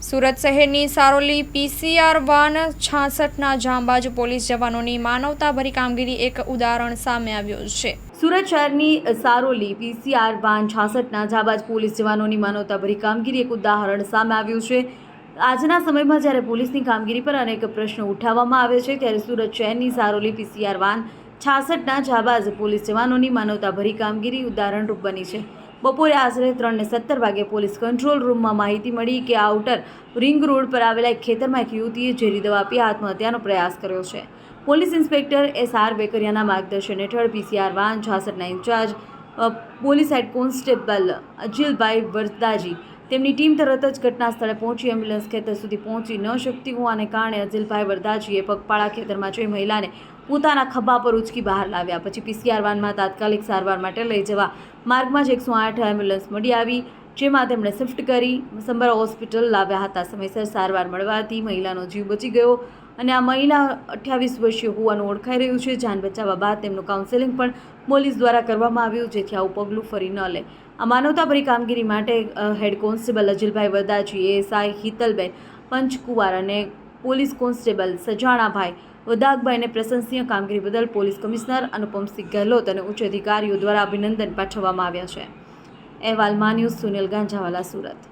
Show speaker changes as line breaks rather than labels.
સુરત શહેરની Saroli PCR van 66ના જાંબાજ police જવાનોની માનવતાભરી કામગીરી એક ઉદાહરણ સામે આવ્યું છે।
સુરત શહેરની સારોલી પીસીઆર વાન 66ના જાંબાજ પોલીસ જવાનોની માનવતાભરી કામગીરી એક ઉદાહરણ સામે આવ્યું છે। આજના સમયમાં જ્યારે પોલીસની કામગીરી પર અનેક પ્રશ્નો ઉઠાવવામાં આવે છે, ત્યારે સુરત શહેરની સારોલી પીસીઆર વાન 66ના જાંબાજ પોલીસ જવાનોની માનવતાભરી કામગીરી ઉદાહરણરૂપ બની છે। બપોરે આશરે 3:17 વાગે પોલીસ કંટ્રોલ રૂમમાં માહિતી મળી કે આઉટર રિંગ રોડ પર આવેલા એક ખેતરમાં એક યુવતીએ ઝેરી દવા આપી આત્મહત્યાનો પ્રયાસ કર્યો છે। પોલીસ ઇન્સ્પેક્ટર SR વેકરિયાના માર્ગદર્શન હેઠળ પીસીઆર વાન 66ના ઇન્ચાર્જ પોલીસ હેડ કોન્સ્ટેબલ અજિલભાઈ વરદાજી તેમની ટીમ તરત જ ઘટના સ્થળે પહોંચી એમ્બ્યુલન્સ ખેતર સુધી પહોંચી ન શકતી હોવાને કારણે અજિલભાઈ વરદાજીએ પગપાળા ખેતરમાં જઈ મહિલાને પોતાના ખભા પર ઉંચકી બહાર લાવ્યા। પછી પીસીઆર વાનમાં તાત્કાલિક સારવાર માટે લઈ જવા માર્ગમાં જ 108 એમ્બ્યુલન્સ મળી આવી, જેમાં તેમણે શિફ્ટ કરી સંબરા હોસ્પિટલ લાવ્યા હતા। સમયસર સારવાર મળવાથી મહિલાનો જીવ બચી ગયો અને આ મહિલા 28 વર્ષીય હોવાનું ઓળખાઈ રહ્યું છે। જાન બચાવવા બાદ તેમનું કાઉન્સેલિંગ પણ પોલીસ દ્વારા કરવામાં આવ્યું, જેથી આવું પગલું ફરી ન લે। આ માનવતાભરી કામગીરી માટે હેડ કોન્સ્ટેબલ અજિલભાઈ વરદાજી, એએસઆઈ હિતલબેન પંચકુવાર અને પોલીસ કોન્સ્ટેબલ સજાણાભાઈ વદાગભાઈને પ્રશંસનીય કામગીરી બદલ પોલીસ કમિશનર અનુપમસિંહ ગેહલોત અને ઉચ્ચ અધિકારીઓ દ્વારા અભિનંદન પાઠવવામાં આવ્યા છે। અહેવાલ મા ન્યૂઝ, સુનિલ ગાંજાવાલા, સુરત।